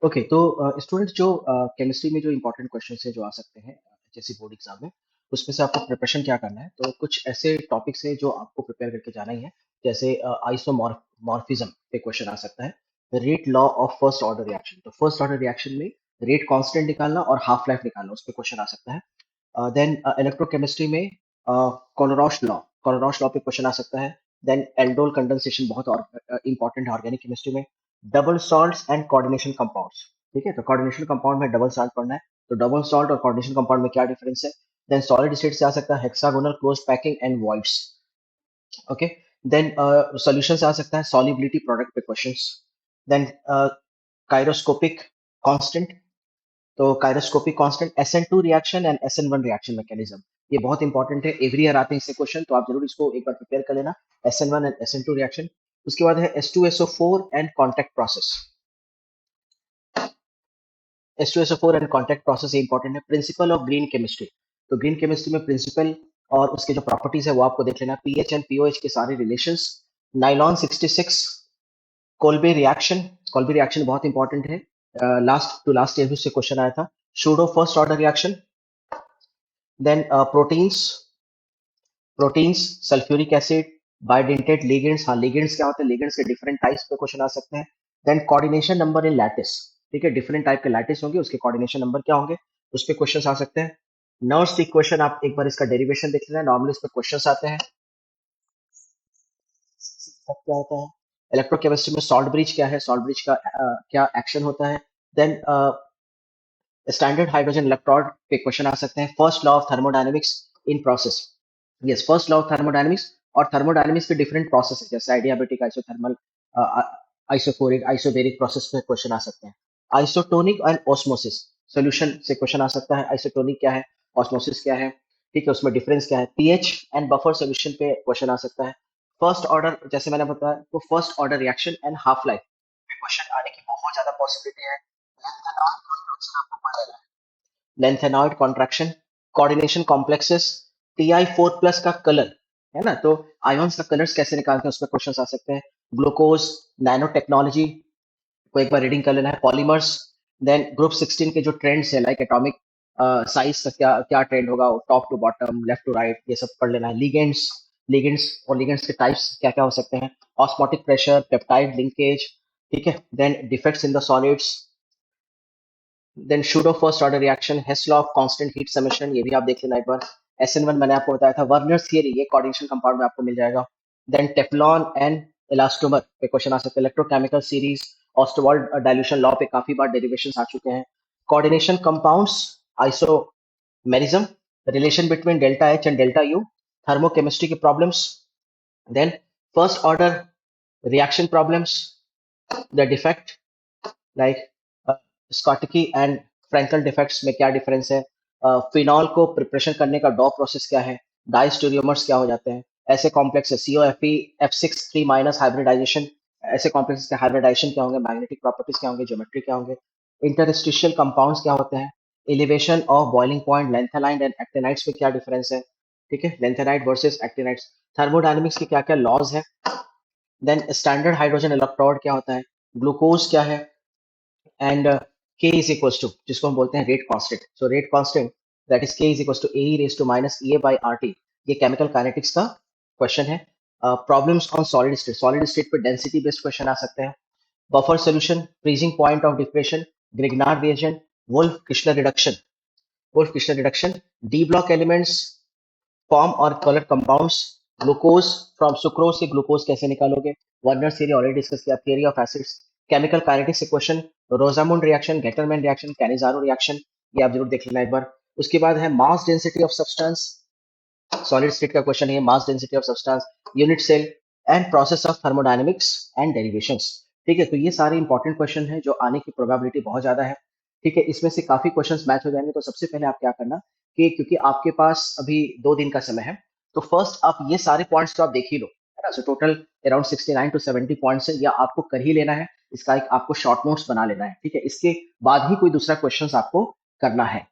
Okay, तो student जो chemistry में जो इंपॉर्टेंट क्वेश्चन है जो आ सकते हैं जैसे बोर्ड एग्जाम में, उसमें से आपको प्रिपरेशन क्या करना है। तो कुछ ऐसे टॉपिक्स हैं जो आपको प्रिपेयर करके जाना ही है। जैसे आइसोमॉर्फिज्म पे क्वेश्चन आ सकता है। Rate law of first order reaction, तो फर्स्ट ऑर्डर रिएक्शन में रेट कांस्टेंट निकालना और हाफ लाइफ निकालना, उस पर क्वेश्चन आ सकता है। देन इलेक्ट्रोकेमिस्ट्री में कोलोरॉश लॉ पे क्वेश्चन आ सकता है। देन एल्डोल कंडेंसेशन बहुत इंपॉर्टेंट है ऑर्गेनिक केमिस्ट्री में। Double salts and coordination compounds, ठीक है, तो कोऑर्डिनेशन कंपाउंड में डबल सॉल्ट पढ़ना है। तो डबल सॉल्ट और कोऑर्डिनेशन कंपाउंड में क्या डिफरेंस है। देन सॉलिड स्टेट से आ सकता है hexagonal close packing and voids. Okay, then solution से आ सकता है सॉल्युबिलिटी प्रोडक्ट पे क्वेश्चंस। देन काइरोस्कोपिक कांस्टेंट, तो cryoscopic constant SN2 reaction and SN1 reaction mechanism, ये बहुत इंपॉर्टेंट है, एवरी ईयर आते हैं इससे क्वेश्चन, तो आप जरूर इसको एक बार प्रिपेयर कर लेना। SN1 and SN2 reaction. उसके बाद है H2SO4 and contact process. H2SO4 and contact process ये इंपॉर्टेंट है। प्रिंसिपल ऑफ ग्रीन केमिस्ट्री, तो ग्रीन केमिस्ट्री में प्रिंसिपल और उसके जो प्रॉपर्टीज है वो आपको देख लेना। पीएच एंड पीओएच के सारे relations. Nylon 66, Kolbe reaction, Kolbe reaction बहुत इंपॉर्टेंट है। लास्ट टू लास्ट ईयर भी उससे क्वेश्चन आया था। Pseudo first order reaction. Then proteins, proteins, sulphuric acid, bidentate ligands, हाँ लिगेंड्स क्या होते हैं, लिगेंड्स के डिफरेंट टाइप्स पे क्वेश्चन आ सकते हैं। Then coordination number in lattice, ठीक है, डिफरेंट टाइप के लैटिस होंगे, उसके कोऑर्डिनेशन नंबर क्या होंगे, उस पे क्वेश्चंस आ सकते हैं। नर्व्स इक्वेशन, आप एक बार इसका डेरिवेशन देख लेना, नॉर्मली इस पे क्वेश्चंस आते हैं। अब क्या होता है, इलेक्ट्रोकेमिस्ट्री में सॉल्ट ब्रिज क्या है, सॉल्ट ब्रिज का क्या एक्शन होता है। देन स्टैंडर्ड हाइड्रोजन इलेक्ट्रोड पे क्वेश्चन आ सकते हैं। First law of thermodynamics in process, yes, first law of thermodynamics. और थर्मोडायनेमिक्स के डिफरेंट प्रोसेस है, जैसे आइडियाबैटिक, आइसोथर्मल, आइसोफोरिक, आइसोबेरिक प्रोसेस पे क्वेश्चन आ सकते हैं। आइसोटोनिक एंड ऑस्मोसिस, सोल्यूशन से क्वेश्चन आ सकता है। आइसोटोनिक क्या है, ऑस्मोसिस क्या है, ठीक है, उसमें डिफरेंस क्या है। पीएच एंड बफर सोल्यूशन पे क्वेश्चन आ सकता है। फर्स्ट ऑर्डर, जैसे मैंने बताया, तो first order reaction and half life पे क्वेश्चन आने की बहुत ज्यादा पॉसिबिलिटी है। Lanthanoid contraction, coordination complexes, Ti4+ का कलर, है ना, तो आयंस का कलर्स कैसे निकालते हैं, उसमें क्वेश्चंस आ सकते हैं। ग्लूकोज, नैनो टेक्नोलॉजी को एक बार रीडिंग कर लेना है। पॉलीमर्स, देन ग्रुप 16 के जो ट्रेंड्स है, लाइक एटॉमिक साइज का क्या क्या ट्रेंड होगा, top to bottom, left to right, ये सब पढ़ लेना है। लिगेंड्स, लिगेंड्स और लिगेंड्स के टाइप्स क्या क्या हो सकते हैं। ऑस्मोटिक प्रेशर, पेप्टाइड लिंकेज, ठीक है, then defects in the solids. Then pseudo first order reaction, Hess law of constant heat summation, ये भी आप देख लेना एक बार। SN1 मैंने आपको बताया था। वर्नर्स थियरी, ये कोऑर्डिनेशन कंपाउंड में आपको मिल जाएगा। देन टेफ्लॉन एंड इलास्टोमर पे क्वेश्चन आ सकते हैं। Electrochemical series, Ostwald dilution law पे काफी बार डेरिवेशंस आ चुके हैं। Coordination compounds, isomerism, relation between delta H and delta U, thermochemistry के problems. Then first order reaction problems, the defect, like Schottky and Frenkel defects में क्या डिफरेंस है। फिनॉल को प्रिपरेशन करने का डॉ प्रोसेस क्या है। डाइस्टेरियोमर्स क्या हो जाते हैं। ऐसे कॉम्प्लेक्स है COFe F6 3- हाइब्रिडाइजेशन, ऐसे कॉम्प्लेक्स के हाइब्रिडाइजेशन क्या होंगे, मैग्नेटिक प्रॉपर्टीज क्या होंगे, ज्योमेट्री क्या होंगे। इंटरस्टिशियल कंपाउंड्स क्या होते हैं। Elevation of boiling point, lanthanide and actinides में क्या डिफरेंस है, ठीक है, लेंथेनाइड वर्सेस एक्टिनाइड्स। थर्मोडायनेमिक्स के क्या क्या लॉज है। देन स्टैंडर्ड हाइड्रोजन इलेक्ट्रोड क्या होता है, ग्लूकोज क्या है, and K is equals to, जिसको हम बोलते हैं rate constant. So rate constant, that is K is equals to AE raise to minus EA by RT। ये केमिकल काइनेटिक्स का क्वेश्चन है। प्रॉब्लम्स ऑन सॉलिड स्टेट पे डेंसिटी बेस्ड क्वेश्चन आ सकते हैं। Buffer solution, freezing point of depression, Grignard reagent, Wolff Kishner reduction, Wolff Kishner reduction, D block elements, form और colour compounds, glucose from sucrose से glucose कैसे निकालोगे, Werner theory already discuss किया, theory of acids, chemical kinetics से question, Rosenmund reaction, Gattermann reaction, Cannizzaro reaction, ये आप जरूर देख लेना एक बार। उसके बाद है mass density of substance, solid state का क्वेश्चन है mass density of substance, unit cell and process of thermodynamics and derivations, ठीक है, तो ये सारे इंपॉर्टेंट क्वेश्चन है जो आने की प्रोबेबिलिटी बहुत ज्यादा है, ठीक है, इसमें से काफी क्वेश्चंस मैच हो जाएंगे। तो सबसे पहले आप क्या करना कि क्योंकि आपके पास अभी 2 दिन का समय है, तो फर्स्ट आप ये सारे पॉइंट्स तो आप देख ही लो, है ना, so total around 69 to 70 points है, या आपको कर ही लेना है, इसका एक आपको शॉर्ट नोट्स बना लेना है, ठीक है, इसके बाद ही कोई दूसरा क्वेश्चन आपको करना है।